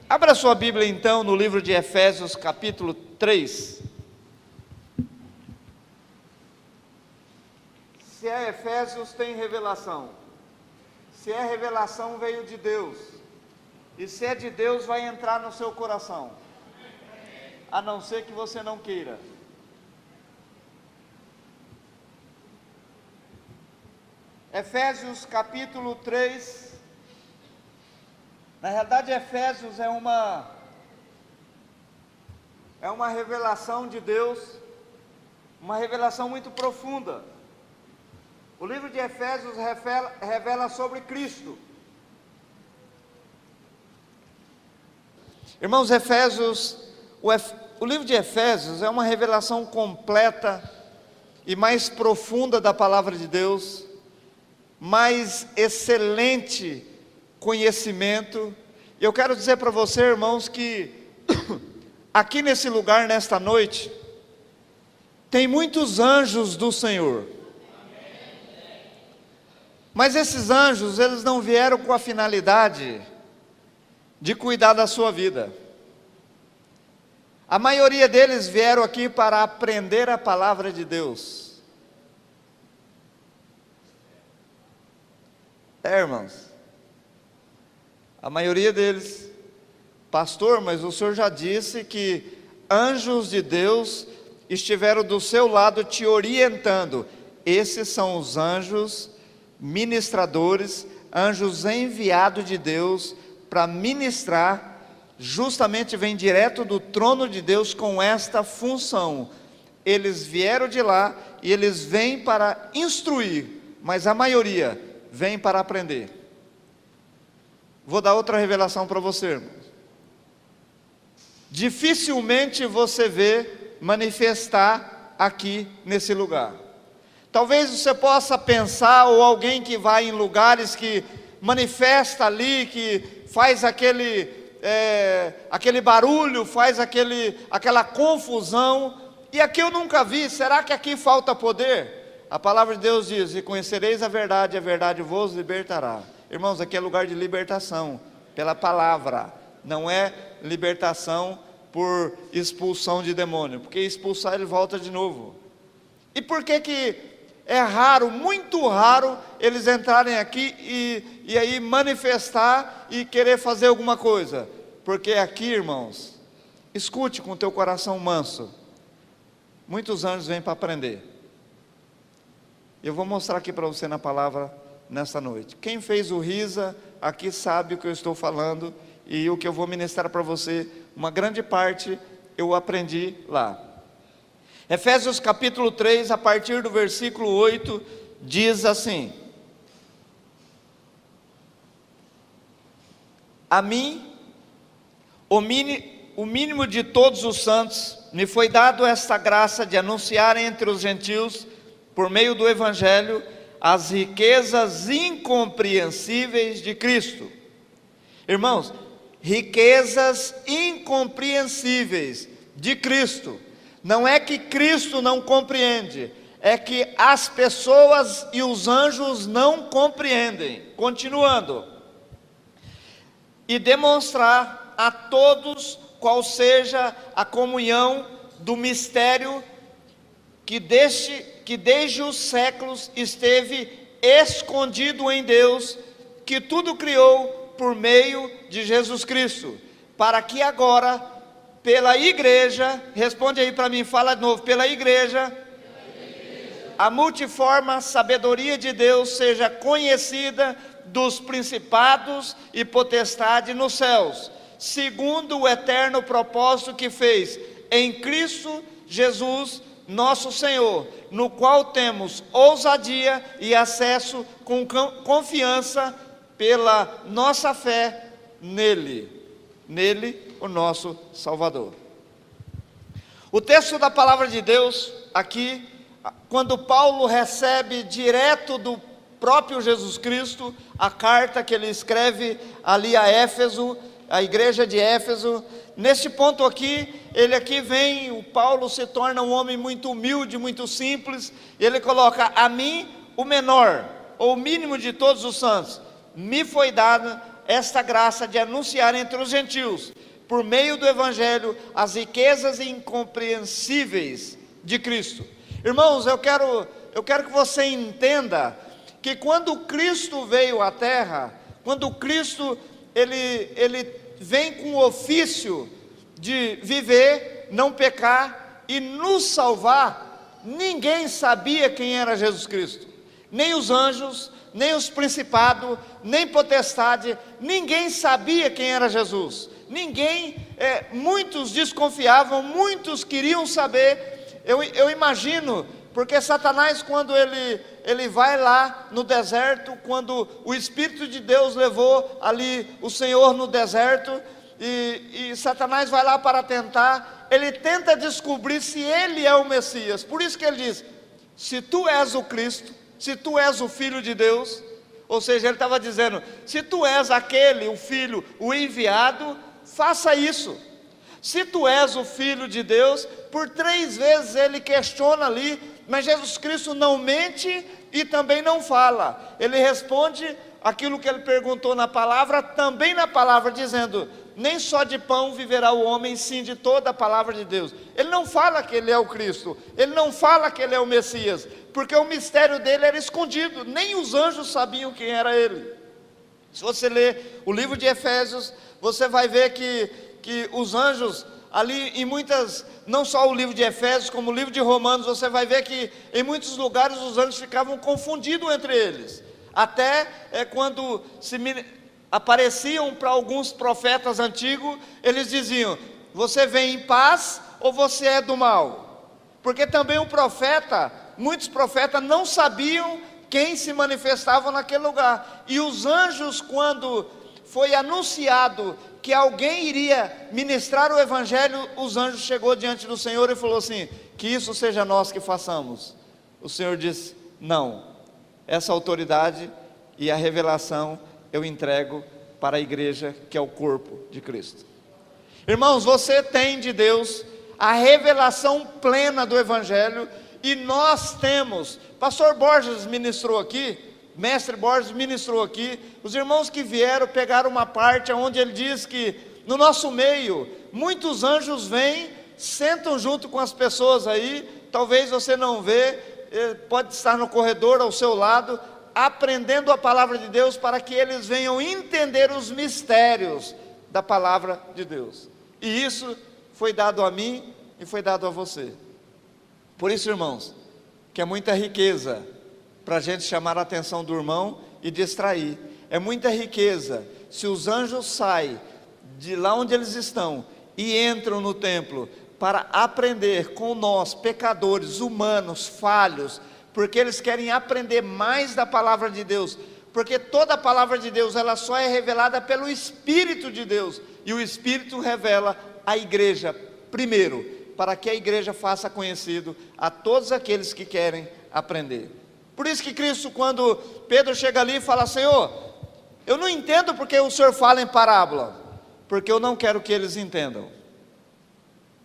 Abra sua Bíblia então no livro de Efésios capítulo 3. Se é Efésios, tem revelação. Se é revelação, veio de Deus. E se é de Deus, vai entrar no seu coração. A não ser que você não queira. Efésios capítulo 3. Na realidade, Efésios é uma revelação de Deus, uma revelação muito profunda. O livro de Efésios revela sobre Cristo. Irmãos, o livro de Efésios é uma revelação completa e mais profunda da palavra de Deus, mais excelente conhecimento. E eu quero dizer para você, irmãos, que aqui nesse lugar, nesta noite, tem muitos anjos do Senhor. Mas esses anjos, eles não vieram com a finalidade de cuidar da sua vida. A maioria deles vieram aqui para aprender a palavra de Deus. Irmãos, a maioria deles, pastor, mas o senhor já disse que anjos de Deus estiveram do seu lado te orientando. Esses são os anjos ministradores, anjos enviados de Deus para ministrar, justamente vem direto do trono de Deus com esta função. Eles vieram de lá e eles vêm para instruir, mas a maioria vem para aprender. Vou dar outra revelação para você, irmãos. Dificilmente você vê manifestar aqui nesse lugar. Talvez você possa pensar, ou alguém que vai em lugares que manifesta ali, que faz aquele barulho, faz aquela confusão, e aqui eu nunca vi. Será que aqui falta poder? A palavra de Deus diz: e conhecereis a verdade vos libertará. Irmãos, aqui é lugar de libertação, pela palavra, não é libertação por expulsão de demônio, porque expulsar ele volta de novo. E por que é raro, muito raro, eles entrarem aqui e aí manifestar e querer fazer alguma coisa? Porque aqui, irmãos, escute com o teu coração manso, muitos anjos vêm para aprender. Eu vou mostrar aqui para você na palavra nesta noite. Quem fez o Risa aqui sabe o que eu estou falando, e o que eu vou ministrar para você, uma grande parte eu aprendi lá. Efésios capítulo 3, a partir do versículo 8, diz assim: a mim, o mínimo de todos os santos, me foi dado esta graça de anunciar entre os gentios, por meio do Evangelho, as riquezas incompreensíveis de Cristo. Irmãos, riquezas incompreensíveis de Cristo. Não é que Cristo não compreende, é que as pessoas e os anjos não compreendem. Continuando: e demonstrar a todos qual seja a comunhão do mistério que desde os séculos esteve escondido em Deus, que tudo criou por meio de Jesus Cristo, para que agora, pela igreja, responde aí para mim, fala de novo, pela igreja, a multiforme sabedoria de Deus seja conhecida dos principados e potestades nos céus, segundo o eterno propósito que fez em Cristo Jesus, nosso Senhor, no qual temos ousadia e acesso com confiança pela nossa fé nele, o nosso Salvador. O texto da palavra de Deus aqui, quando Paulo recebe direto do próprio Jesus Cristo, a carta que ele escreve ali a Éfeso, a igreja de Éfeso, nesse ponto aqui, ele aqui vem, o Paulo se torna um homem muito humilde, muito simples, e ele coloca: a mim, o menor, ou o mínimo de todos os santos, me foi dada esta graça de anunciar entre os gentios, por meio do Evangelho, as riquezas incompreensíveis de Cristo. Irmãos, eu quero que você entenda que quando Cristo veio à terra, quando Cristo ele vem com o ofício de viver, não pecar e nos salvar, ninguém sabia quem era Jesus Cristo, nem os anjos, nem os principados, nem potestade, ninguém sabia quem era Jesus, muitos desconfiavam, muitos queriam saber. Eu imagino, porque Satanás, quando ele vai lá no deserto, quando o Espírito de Deus levou ali o Senhor no deserto, e Satanás vai lá para tentar, ele tenta descobrir se ele é o Messias. Por isso que ele diz: se tu és o Cristo, se tu és o Filho de Deus, ou seja, ele estava dizendo: se tu és aquele, o Filho, o enviado, faça isso. Se tu és o Filho de Deus, por 3 vezes ele questiona ali, mas Jesus Cristo não mente e também não fala. Ele responde aquilo que ele perguntou na palavra, também na palavra, dizendo: nem só de pão viverá o homem, sim de toda a palavra de Deus. Ele não fala que ele é o Cristo, ele não fala que ele é o Messias, porque o mistério dele era escondido, nem os anjos sabiam quem era ele. Se você ler o livro de Efésios, você vai ver que os anjos ali em muitas, não só o livro de Efésios, como o livro de Romanos, você vai ver que em muitos lugares os anjos ficavam confundidos entre eles, até quando apareciam para alguns profetas antigos, eles diziam: você vem em paz ou você é do mal? Porque também muitos profetas não sabiam quem se manifestava naquele lugar, e os anjos, quando foi anunciado que alguém iria ministrar o Evangelho, os anjos chegou diante do Senhor e falou assim: que isso seja nós que façamos. O Senhor disse: não, essa autoridade e a revelação eu entrego para a igreja, que é o corpo de Cristo. Irmãos, você tem de Deus a revelação plena do Evangelho, e nós temos, pastor Borges ministrou aqui, mestre Borges ministrou aqui, os irmãos que vieram pegaram uma parte onde ele diz que no nosso meio, muitos anjos vêm, sentam junto com as pessoas aí, talvez você não vê, pode estar no corredor ao seu lado, aprendendo a palavra de Deus, para que eles venham entender os mistérios da palavra de Deus. E isso foi dado a mim e foi dado a você. Por isso, irmãos, que é muita riqueza para a gente chamar a atenção do irmão e distrair. É muita riqueza se os anjos saem de lá onde eles estão e entram no templo para aprender com nós, pecadores, humanos, falhos, porque eles querem aprender mais da palavra de Deus, porque toda a palavra de Deus, ela só é revelada pelo Espírito de Deus, e o Espírito revela a igreja, primeiro, para que a igreja faça conhecido a todos aqueles que querem aprender. Por isso que Cristo, quando Pedro chega ali e fala: Senhor, eu não entendo porque o Senhor fala em parábola, porque eu não quero que eles entendam.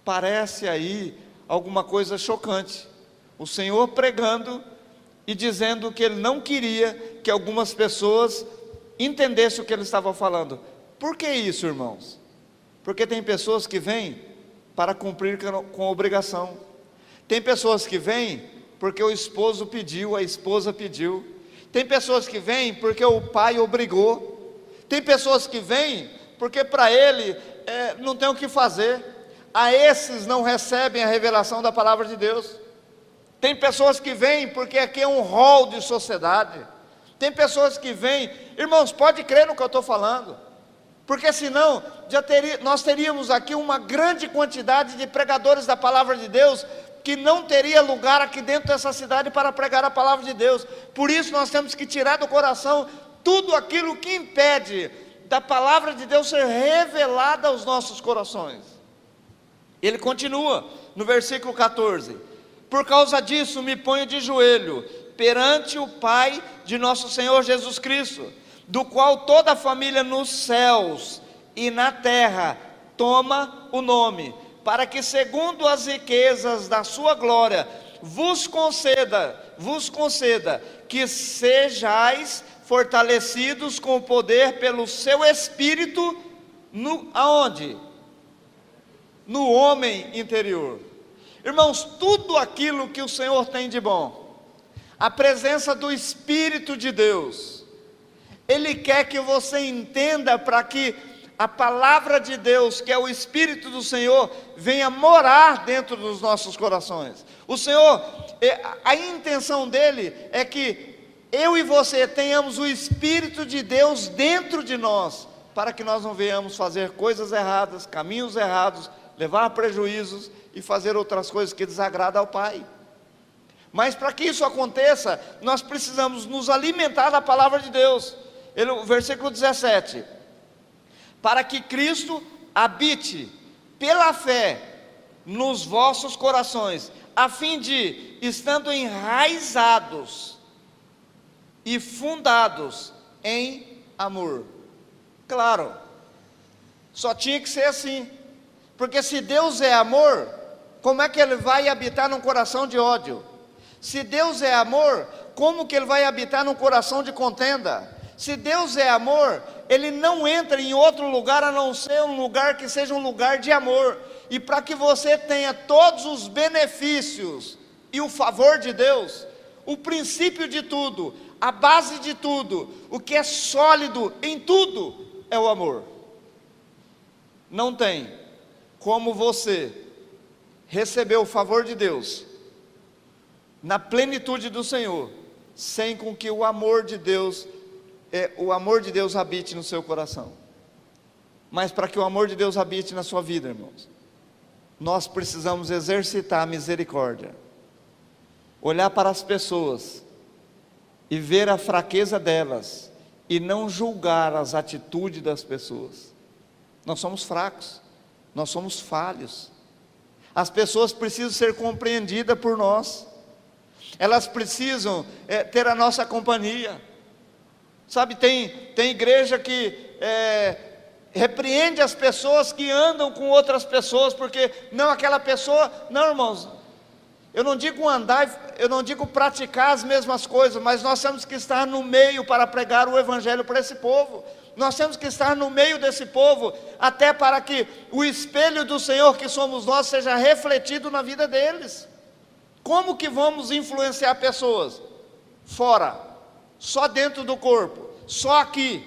Parece aí alguma coisa chocante, o Senhor pregando e dizendo que Ele não queria que algumas pessoas entendessem o que Ele estava falando. Por que isso, irmãos? Porque tem pessoas que vêm para cumprir com obrigação, tem pessoas que vêm porque o esposo pediu, a esposa pediu, tem pessoas que vêm porque o pai obrigou, tem pessoas que vêm porque para ele não tem o que fazer. A esses não recebem a revelação da palavra de Deus. Tem pessoas que vêm porque aqui é um hall de sociedade. Tem pessoas que vêm, irmãos, pode crer no que eu estou falando, porque senão nós teríamos aqui uma grande quantidade de pregadores da palavra de Deus, que não teria lugar aqui dentro dessa cidade para pregar a palavra de Deus. Por isso nós temos que tirar do coração tudo aquilo que impede da palavra de Deus ser revelada aos nossos corações. Ele continua no versículo 14: por causa disso me ponho de joelho perante o Pai de nosso Senhor Jesus Cristo, do qual toda a família nos céus e na terra toma o nome, para que segundo as riquezas da sua glória, vos conceda que sejais fortalecidos com o poder pelo seu Espírito, aonde? No homem interior. Irmãos, tudo aquilo que o Senhor tem de bom, a presença do Espírito de Deus, Ele quer que você entenda para que a palavra de Deus, que é o Espírito do Senhor, venha morar dentro dos nossos corações. O Senhor, a intenção dEle é que eu e você tenhamos o Espírito de Deus dentro de nós, para que nós não venhamos fazer coisas erradas, caminhos errados, levar prejuízos e fazer outras coisas que desagradam ao Pai. Mas para que isso aconteça, nós precisamos nos alimentar da palavra de Deus. O versículo 17: para que Cristo habite pela fé nos vossos corações, a fim de, estando enraizados e fundados em amor. Claro, só tinha que ser assim, porque se Deus é amor, como é que Ele vai habitar num coração de ódio? Se Deus é amor, como que Ele vai habitar num coração de contenda? Se Deus é amor, Ele não entra em outro lugar a não ser um lugar que seja um lugar de amor. E para que você tenha todos os benefícios e o favor de Deus, o princípio de tudo, a base de tudo, o que é sólido em tudo, é o amor. Não tem como você receber o favor de Deus na plenitude do Senhor, sem com que o amor de Deus habite no seu coração. Mas para que o amor de Deus habite na sua vida, irmãos, nós precisamos exercitar a misericórdia, olhar para as pessoas e ver a fraqueza delas, e não julgar as atitudes das pessoas. Nós somos fracos, nós somos falhos. As pessoas precisam ser compreendidas por nós, elas precisam ter a nossa companhia. Sabe, tem igreja que repreende as pessoas que andam com outras pessoas, porque não, aquela pessoa, não, irmãos, eu não digo andar, eu não digo praticar as mesmas coisas, mas nós temos que estar no meio para pregar o Evangelho para esse povo. Nós temos que estar no meio desse povo, até para que o espelho do Senhor que somos nós seja refletido na vida deles. Como que vamos influenciar pessoas? Fora, só dentro do corpo, só aqui.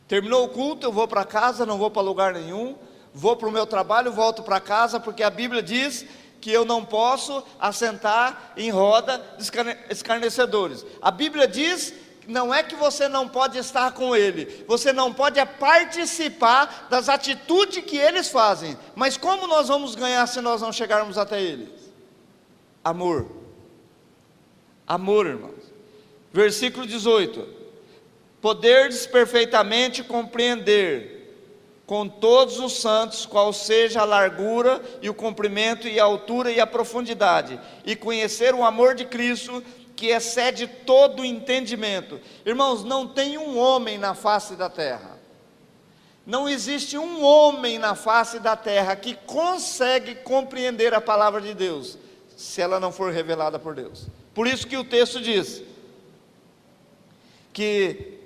Terminou o culto, eu vou para casa, não vou para lugar nenhum, vou para o meu trabalho, volto para casa, porque a Bíblia diz que eu não posso assentar em roda de escarnecedores. A Bíblia diz, não é que você não pode estar com ele, você não pode participar das atitudes que eles fazem. Mas como nós vamos ganhar se nós não chegarmos até eles? Amor. Amor, irmãos. Versículo 18: poderdes perfeitamente compreender com todos os santos qual seja a largura e o comprimento e a altura e a profundidade, e conhecer o amor de Cristo, que excede todo o entendimento. Irmãos, não tem um homem na face da terra, não existe um homem na face da terra que consegue compreender a palavra de Deus, se ela não for revelada por Deus. Por isso que o texto diz que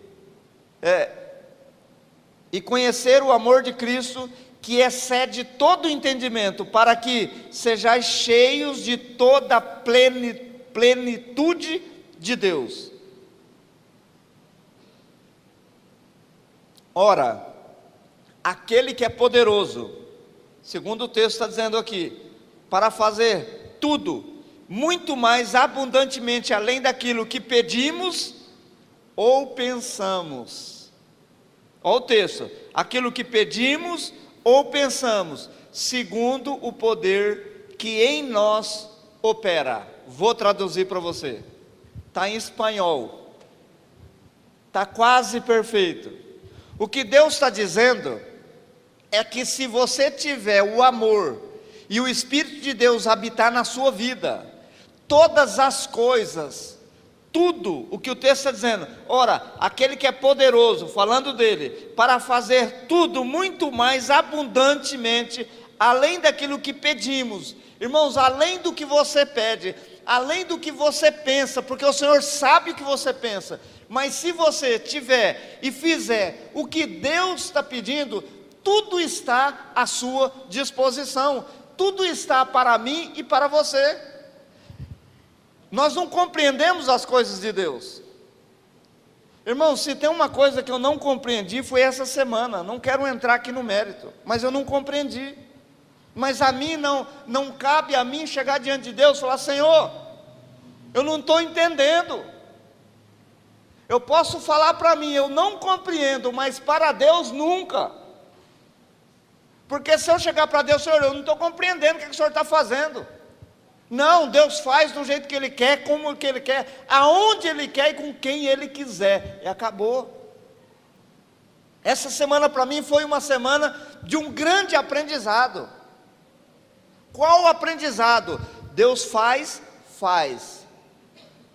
e conhecer o amor de Cristo, que excede todo o entendimento, para que sejais cheios de toda a plenitude de Deus. Ora, aquele que é poderoso, segundo o texto está dizendo aqui, para fazer tudo, muito mais abundantemente, além daquilo que pedimos ou pensamos. Olha o texto: aquilo que pedimos ou pensamos, segundo o poder que em nós opera. Vou traduzir para você, está em espanhol, está quase perfeito. O que Deus está dizendo é que se você tiver o amor e o Espírito de Deus habitar na sua vida, todas as coisas, tudo o que o texto está dizendo. Ora, aquele que é poderoso, falando dele, para fazer tudo muito mais abundantemente, além daquilo que pedimos. Irmãos, além do que você pede, além do que você pensa, porque o Senhor sabe o que você pensa, mas se você tiver e fizer o que Deus está pedindo, tudo está à sua disposição, tudo está para mim e para você. Nós não compreendemos as coisas de Deus. Irmãos, se tem uma coisa que eu não compreendi, foi essa semana. Não quero entrar aqui no mérito, mas eu não compreendi. Mas a mim não cabe a mim chegar diante de Deus e falar: Senhor, eu não estou entendendo. Eu posso falar para mim, eu não compreendo, mas para Deus nunca. Porque se eu chegar para Deus: Senhor, eu não estou compreendendo o que o Senhor está fazendo. Não, Deus faz do jeito que Ele quer, como que Ele quer, aonde Ele quer e com quem Ele quiser, e acabou. Essa semana para mim foi uma semana de um grande aprendizado. Qual o aprendizado? Deus faz,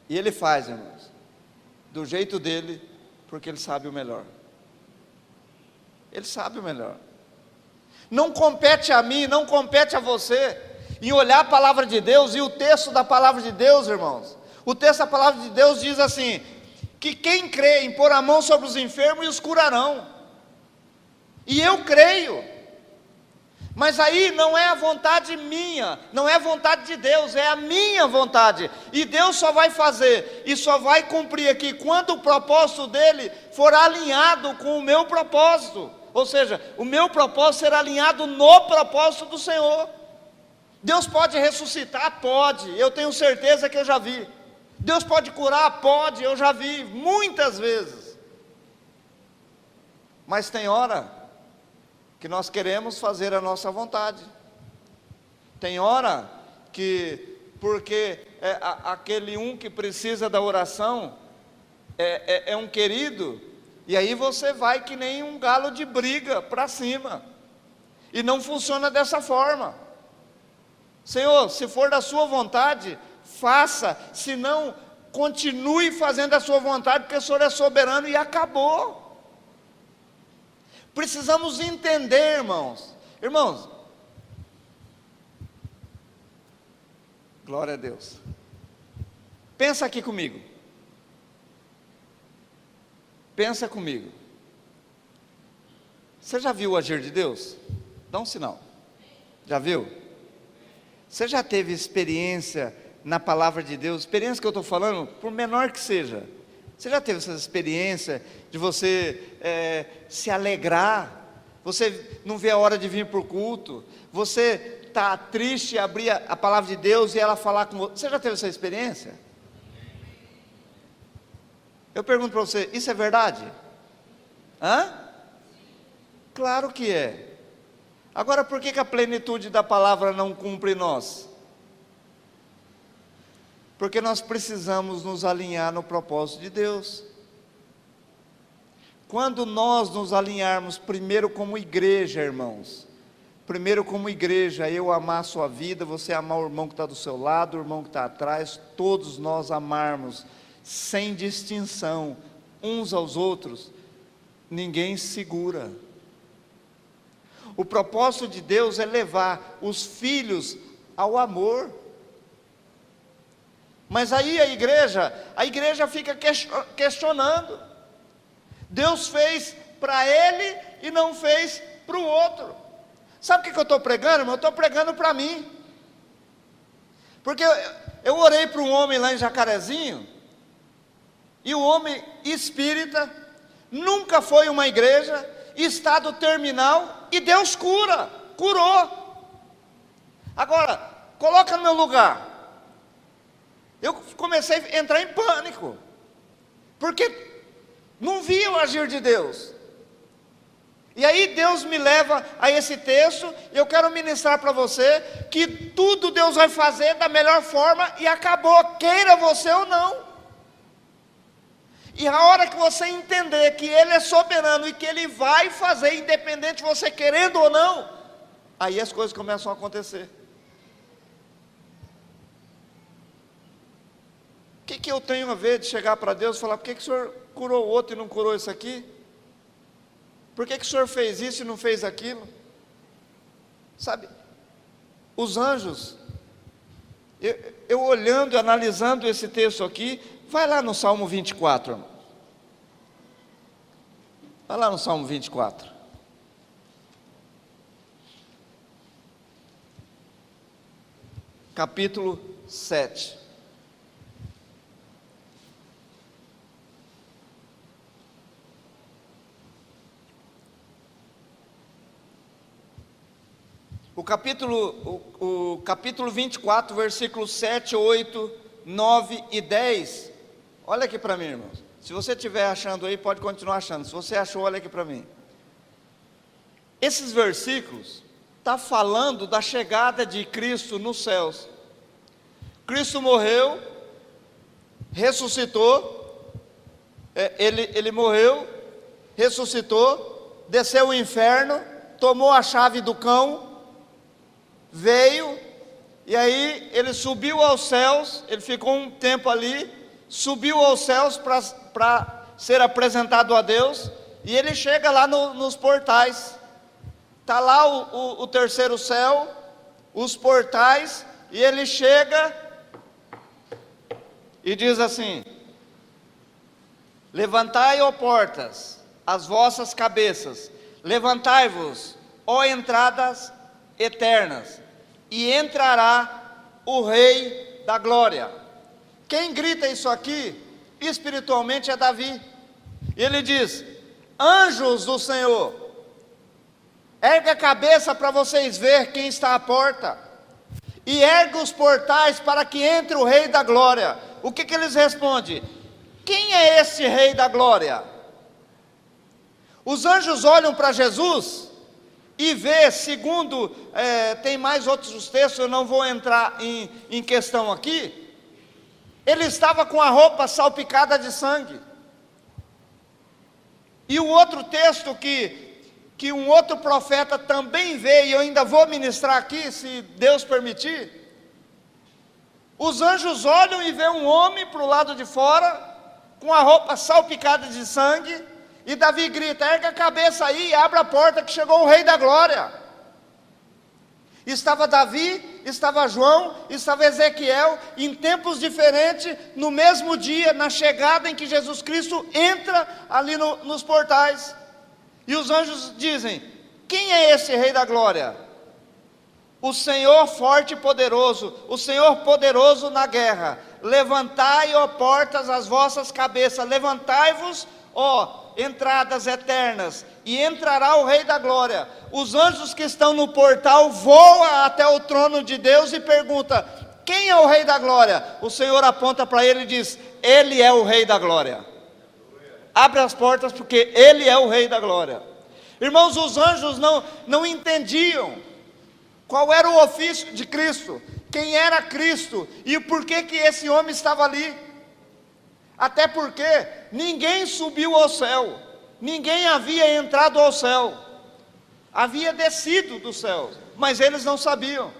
e Ele faz, irmãos, do jeito dEle, porque Ele sabe o melhor. Ele sabe o melhor. Não compete a mim, não compete a você em olhar a palavra de Deus. E o texto da palavra de Deus, irmãos, o texto da palavra de Deus diz assim: que quem crê em pôr a mão sobre os enfermos e os curarão. E eu creio, mas aí não é a vontade minha, não é a vontade de Deus, é a minha vontade. E Deus só vai fazer e só vai cumprir aqui quando o propósito dele for alinhado com o meu propósito. Ou seja, o meu propósito será alinhado no propósito do Senhor. Deus pode ressuscitar? Pode, eu tenho certeza que eu já vi. Deus pode curar? Pode, eu já vi, muitas vezes. Mas tem hora que nós queremos fazer a nossa vontade. Tem hora que, porque aquele um que precisa da oração é um querido, e aí você vai que nem um galo de briga para cima, e não funciona dessa forma. Senhor, se for da sua vontade, faça, se não, continue fazendo a sua vontade, porque o Senhor é soberano, e acabou. Precisamos entender, irmãos, glória a Deus. Pensa aqui comigo, pensa comigo. Você já viu o agir de Deus? Dá um sinal. Já viu? Você já teve experiência na palavra de Deus? Experiência que eu estou falando, por menor que seja. Você já teve essa experiência de você se alegrar? Você não vê a hora de vir para o culto? Você está triste, abrir a palavra de Deus e ela falar com você? Você já teve essa experiência? Eu pergunto para você, isso é verdade? Hã? Claro que é. Agora, por que a plenitude da palavra não cumpre em nós? Porque nós precisamos nos alinhar no propósito de Deus. Quando nós nos alinharmos, primeiro como igreja, irmãos, primeiro como igreja, eu amar a sua vida, você amar o irmão que está do seu lado, o irmão que está atrás, todos nós amarmos, sem distinção, uns aos outros, ninguém segura. O propósito de Deus é levar os filhos ao amor. Mas aí a igreja fica questionando. Deus fez para ele e não fez para o outro. Sabe o que eu estou pregando, irmão? Eu estou pregando para mim. Porque eu orei para um homem lá em Jacarezinho, e o homem espírita, nunca foi uma igreja, estado terminal, e Deus curou. Agora, coloca no meu lugar. Eu comecei a entrar em pânico, porque não via o agir de Deus. E aí Deus me leva a esse texto, e eu quero ministrar para você, que tudo Deus vai fazer da melhor forma, e acabou, queira você ou não. E a hora que você entender que Ele é soberano, e que Ele vai fazer, independente de você querendo ou não, aí as coisas começam a acontecer. O que eu tenho a ver de chegar para Deus e falar: por que o Senhor curou o outro e não curou isso aqui? Por que o Senhor fez isso e não fez aquilo? Sabe, os anjos, eu olhando e analisando esse texto aqui, vai lá no Salmo 24, irmão. Vai lá no Salmo 24. Capítulo 7. O capítulo 24, versículos 7, 8, 9 e 10. Olha aqui para mim, irmãos. Se você estiver achando aí, pode continuar achando. Se você achou, olha aqui para mim. Esses versículos estão falando da chegada de Cristo nos céus. Cristo morreu, ressuscitou, ele morreu, ressuscitou, desceu ao inferno, tomou a chave do cão, veio, e aí ele subiu aos céus, ele ficou um tempo ali, subiu aos céus para ser apresentado a Deus, e ele chega lá nos portais, está lá o terceiro céu, os portais, e ele chega e diz assim: levantai, ó portas, as vossas cabeças, levantai-vos, ó entradas eternas, e entrará o Rei da Glória. Quem grita isso aqui, espiritualmente, é Davi. Ele diz: anjos do Senhor, ergue a cabeça para vocês ver quem está à porta, e ergue os portais para que entre o Rei da Glória. O que eles respondem? Quem é esse Rei da Glória? Os anjos olham para Jesus e vê, segundo, tem mais outros textos, eu não vou entrar em questão aqui, ele estava com a roupa salpicada de sangue. E o outro texto que um outro profeta também vê, e eu ainda vou ministrar aqui, se Deus permitir, os anjos olham e vê um homem para o lado de fora, com a roupa salpicada de sangue, e Davi grita: erga a cabeça aí e abre a porta que chegou o Rei da Glória. Estava Davi, estava João, estava Ezequiel, em tempos diferentes, no mesmo dia, na chegada em que Jesus Cristo entra ali nos portais. E os anjos dizem: quem é esse Rei da Glória? O Senhor forte e poderoso, o Senhor poderoso na guerra. Levantai, ó portas, as vossas cabeças, levantai-vos, ó entradas eternas, e entrará o Rei da Glória. Os anjos que estão no portal voam até o trono de Deus e perguntam: quem é o Rei da Glória? O Senhor aponta para ele e diz: ele é o Rei da Glória. Abre as portas porque ele é o Rei da Glória. Irmãos, os anjos não entendiam qual era o ofício de Cristo, quem era Cristo e por que esse homem estava ali. Até porque ninguém subiu ao céu, ninguém havia entrado ao céu, havia descido do céu, mas eles não sabiam.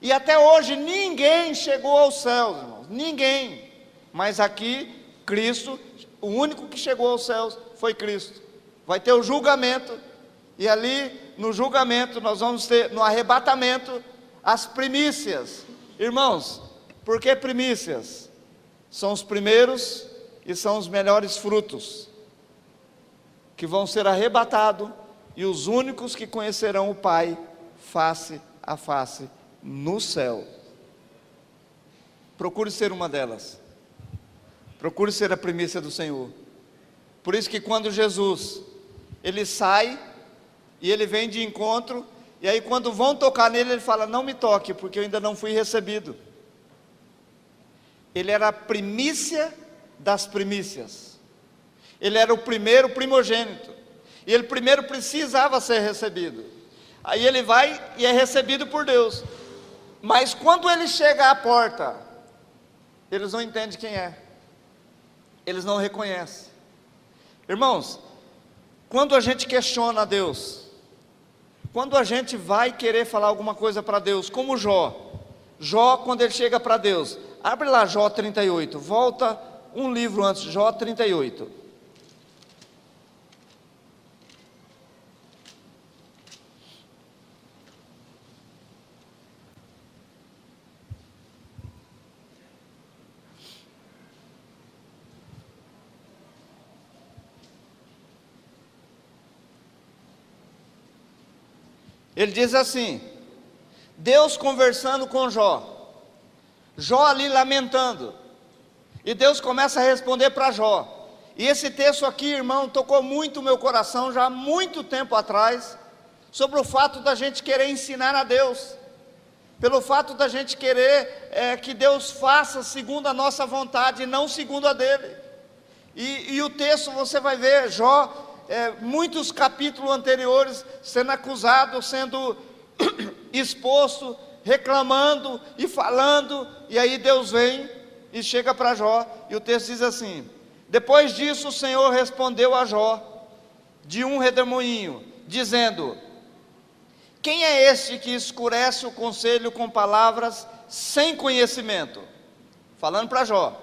E até hoje ninguém chegou aos céus, irmãos, ninguém. Mas aqui Cristo, o único que chegou aos céus foi Cristo. Vai ter o julgamento, e ali no julgamento nós vamos ter, no arrebatamento, as primícias. Irmãos, por que primícias? São os primeiros e são os melhores frutos que vão ser arrebatados, e os únicos que conhecerão o Pai face a face no céu. Procure ser uma delas. Procure ser a primícia do Senhor. Por isso que quando Jesus, ele sai e ele vem de encontro, e aí quando vão tocar nele, ele fala: não me toque, porque eu ainda não fui recebido. Ele era a primícia das primícias. Ele era o primeiro primogênito, e ele primeiro precisava ser recebido. Aí ele vai e é recebido por Deus. Mas quando ele chega à porta, eles não entendem quem é, eles não reconhecem. Irmãos, quando a gente questiona a Deus, quando a gente vai querer falar alguma coisa para Deus, como Jó, quando ele chega para Deus, Abre lá Jó 38, volta um livro antes, Jó 38. Ele diz assim, Deus conversando com Jó, Jó ali lamentando, e Deus começa a responder para Jó. E esse texto aqui, irmão, tocou muito o meu coração já há muito tempo atrás, sobre o fato da gente querer ensinar a Deus, pelo fato da gente querer que Deus faça segundo a nossa vontade e não segundo a dele. E o texto você vai ver, Jó, muitos capítulos anteriores, sendo acusado, sendo exposto, reclamando e falando, e aí Deus vem e chega para Jó, e o texto diz assim: depois disso o Senhor respondeu a Jó de um redemoinho, dizendo: quem é este que escurece o conselho com palavras sem conhecimento? Falando para Jó: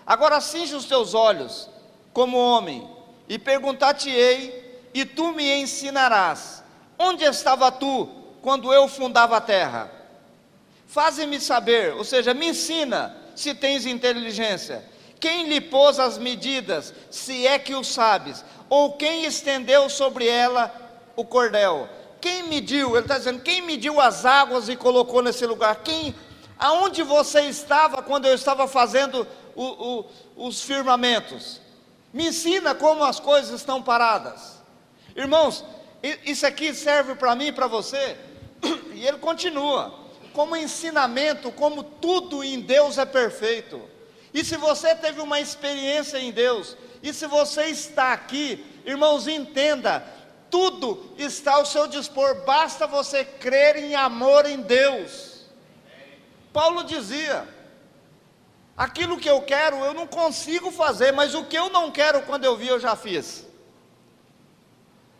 agora cinge os teus olhos como homem, e perguntar-te-ei, e tu me ensinarás, onde estava tu quando eu fundava a terra? Faze-me saber, ou seja, me ensina, se tens inteligência. Quem lhe pôs as medidas, se é que o sabes? Ou quem estendeu sobre ela o cordel? Quem mediu, ele está dizendo, quem mediu as águas e colocou nesse lugar? Aonde você estava quando eu estava fazendo os firmamentos? Me ensina como as coisas estão paradas. Irmãos, isso aqui serve para mim e para você. E ele continua, como ensinamento, como tudo em Deus é perfeito. E se você teve uma experiência em Deus, e se você está aqui, irmãos, entenda, tudo está ao seu dispor, basta você crer em amor em Deus. Paulo dizia: aquilo que eu quero eu não consigo fazer, mas o que eu não quero, quando eu vi, eu já fiz.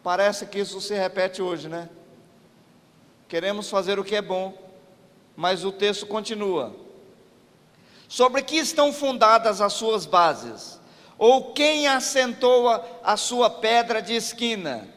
Parece que isso se repete hoje, né? Queremos fazer o que é bom, mas o texto continua: sobre que estão fundadas as suas bases? Ou quem assentou a sua pedra de esquina?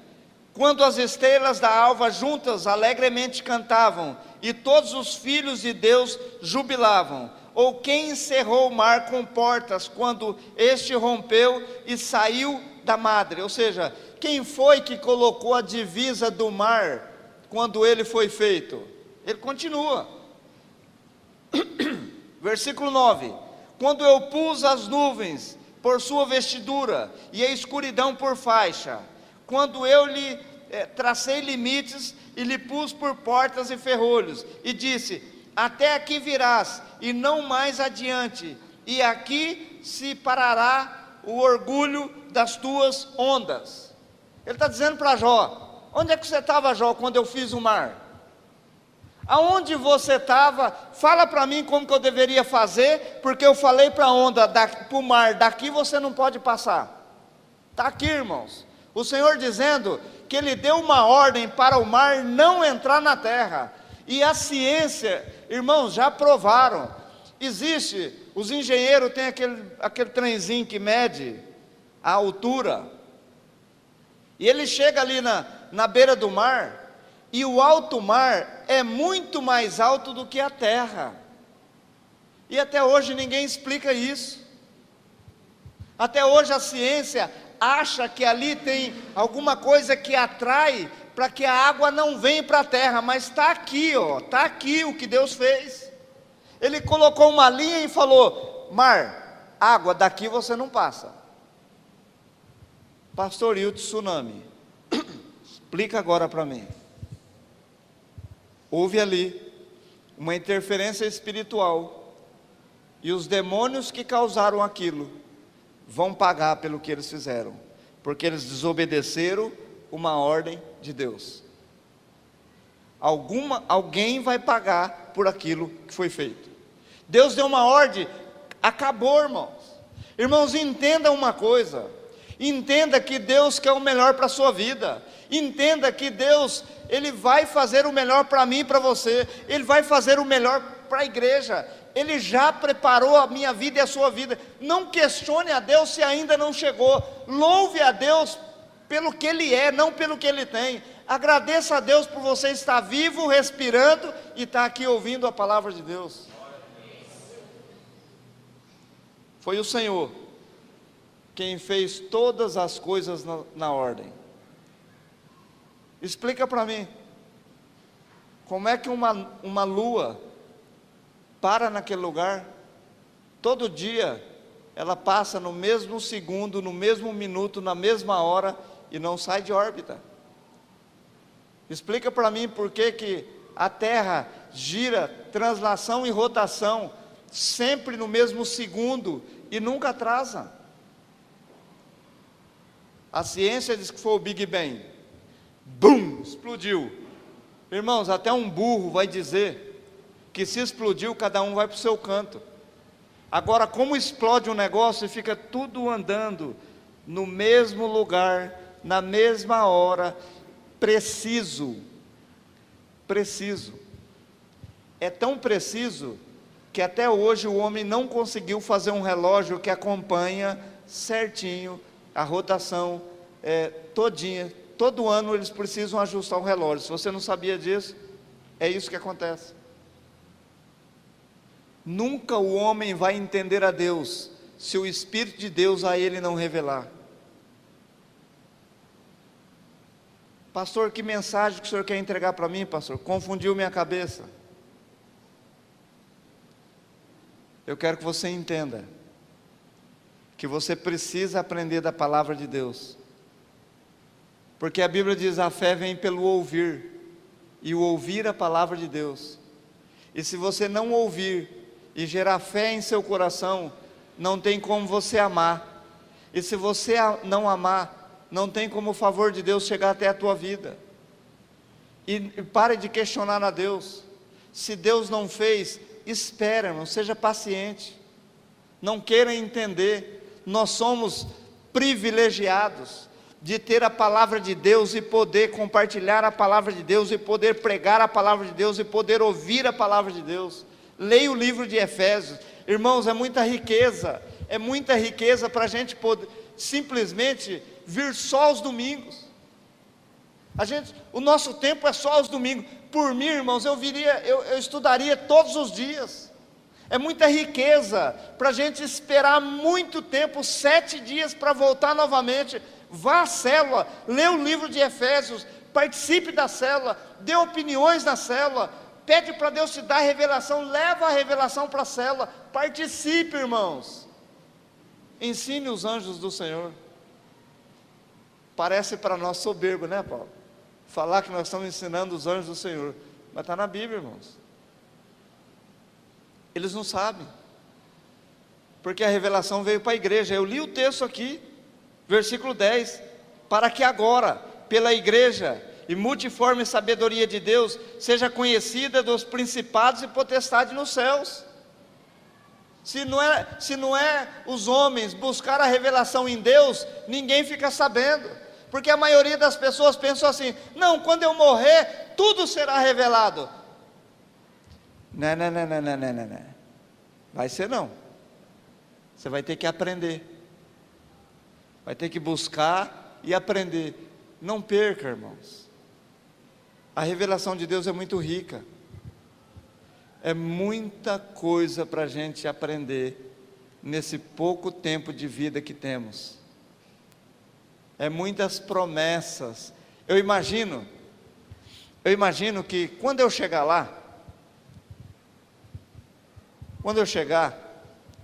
Quando as estrelas da alva juntas alegremente cantavam, e todos os filhos de Deus jubilavam. Ou quem encerrou o mar com portas, quando este rompeu e saiu da madre? Ou seja, quem foi que colocou a divisa do mar, quando ele foi feito? Ele continua, versículo 9: quando eu pus as nuvens por sua vestidura, e a escuridão por faixa, quando eu lhe tracei limites, e lhe pus por portas e ferrolhos, e disse: até aqui virás, e não mais adiante, e aqui se parará o orgulho das tuas ondas. Ele está dizendo para Jó: onde é que você estava, Jó, quando eu fiz o mar? Aonde você estava? Fala para mim como que eu deveria fazer, porque eu falei para a onda, para o mar, daqui você não pode passar. Está aqui, irmãos, o Senhor dizendo que Ele deu uma ordem para o mar não entrar na terra. E a ciência, irmãos, já provaram. Existe, os engenheiros têm aquele trenzinho que mede a altura, e ele chega ali na beira do mar, e o alto mar é muito mais alto do que a terra. E até hoje ninguém explica isso. Até hoje a ciência acha que ali tem alguma coisa que atrai para que a água não venha para a terra, mas está aqui, está aqui o que Deus fez. Ele colocou uma linha e falou: mar, água, daqui você não passa. Pastor Hilton, tsunami, explica agora para mim. Houve ali uma interferência espiritual, e os demônios que causaram aquilo vão pagar pelo que eles fizeram, porque eles desobedeceram uma ordem de Deus. Alguém vai pagar por aquilo que foi feito. Deus deu uma ordem, acabou, irmãos. Irmãos, entenda uma coisa, entenda que Deus quer o melhor para a sua vida, entenda que Deus, Ele vai fazer o melhor para mim e para você, Ele vai fazer o melhor para a igreja. Ele já preparou a minha vida e a sua vida. Não questione a Deus se ainda não chegou. Louve a Deus pelo que Ele é, não pelo que Ele tem. Agradeça a Deus por você estar vivo, respirando e estar aqui ouvindo a palavra de Deus. Foi o Senhor quem fez todas as coisas na ordem. Explica para mim, como é que uma lua para naquele lugar? Todo dia ela passa no mesmo segundo, no mesmo minuto, na mesma hora e não sai de órbita. Explica para mim por que a Terra gira, translação e rotação, sempre no mesmo segundo e nunca atrasa. A ciência diz que foi o Big Bang. Bum! Explodiu. Irmãos, até um burro vai dizer que se explodiu, cada um vai para o seu canto. Agora, como explode um negócio e fica tudo andando no mesmo lugar, na mesma hora, preciso. É tão preciso que até hoje o homem não conseguiu fazer um relógio que acompanha certinho a rotação todinha. Todo ano eles precisam ajustar o relógio. Se você não sabia disso, é isso que acontece. Nunca o homem vai entender a Deus se o Espírito de Deus a ele não revelar. Pastor, que mensagem que o senhor quer entregar para mim, pastor? Confundiu minha cabeça. Eu quero que você entenda que você precisa aprender da palavra de Deus, porque a Bíblia diz: a fé vem pelo ouvir, e o ouvir a palavra de Deus. E se você não ouvir e gerar fé em seu coração, não tem como você amar. E se você não amar, não tem como o favor de Deus chegar até a tua vida. E pare de questionar a Deus. Se Deus não fez, espera, irmão, seja paciente. Não queira entender. Nós somos privilegiados de ter a palavra de Deus e poder compartilhar a palavra de Deus, e poder pregar a palavra de Deus, e poder ouvir a palavra de Deus. Leia o livro de Efésios. Irmãos, é muita riqueza para a gente poder simplesmente vir só aos domingos. O nosso tempo é só aos domingos. Por mim, irmãos, eu estudaria todos os dias. É muita riqueza para a gente esperar muito tempo, 7 dias para voltar novamente. Vá à célula, lê o livro de Efésios, participe da célula, dê opiniões na célula, pede para Deus te dar revelação, leva a revelação para a célula, participe, irmãos. Ensine os anjos do Senhor. Parece para nós soberbo, né, Paulo? Falar que nós estamos ensinando os anjos do Senhor, mas está na Bíblia, irmãos. Eles não sabem, porque a revelação veio para a igreja. Eu li o texto aqui, versículo 10, para que agora, pela igreja e multiforme sabedoria de Deus, seja conhecida dos principados e potestades nos céus. Se não é os homens buscar a revelação em Deus, ninguém fica sabendo, porque a maioria das pessoas pensam assim: não, quando eu morrer, tudo será revelado. Não, vai ser não, você vai ter que aprender, vai ter que buscar e aprender. Não perca, irmãos, a revelação de Deus é muito rica, é muita coisa para a gente aprender nesse pouco tempo de vida que temos, é muitas promessas. Eu imagino que quando eu chegar lá,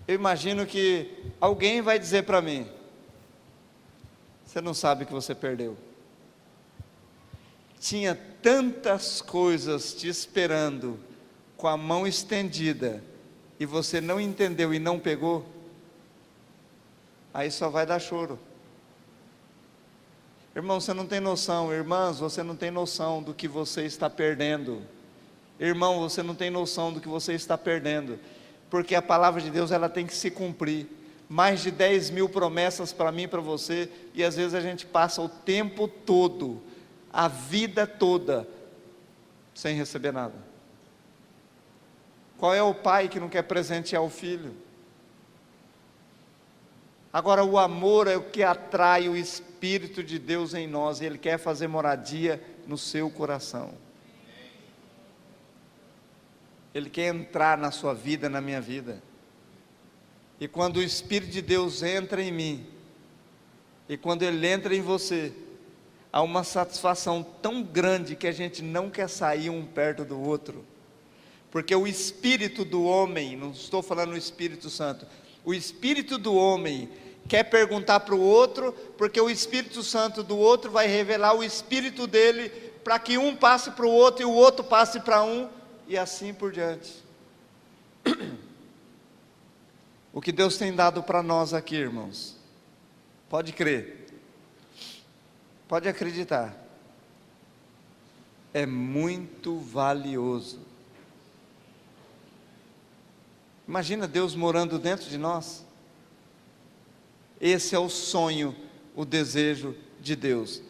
eu imagino que alguém vai dizer para mim: você não sabe o que você perdeu. Tinha tantas coisas te esperando com a mão estendida, e você não entendeu e não pegou. Aí só vai dar choro. Irmão, você não tem noção. Irmãs, você não tem noção do que você está perdendo. Irmão, você não tem noção do que você está perdendo, porque a palavra de Deus, ela tem que se cumprir. Mais de 10.000 promessas para mim e para você, e às vezes a gente passa o tempo todo, a vida toda, sem receber nada. Qual é o pai que não quer presentear o filho? Agora, o amor é o que atrai o Espírito de Deus em nós, e Ele quer fazer moradia no seu coração. Ele quer entrar na sua vida, na minha vida. E quando o Espírito de Deus entra em mim, e quando Ele entra em você, há uma satisfação tão grande que a gente não quer sair um perto do outro. Porque o Espírito do homem, não estou falando o Espírito Santo, o Espírito do homem quer perguntar para o outro, porque o Espírito Santo do outro vai revelar o Espírito dele, para que um passe para o outro e o outro passe para um, e assim por diante. O que Deus tem dado para nós aqui, irmãos, pode crer, pode acreditar, é muito valioso. Imagina Deus morando dentro de nós. Esse é o sonho, o desejo de Deus.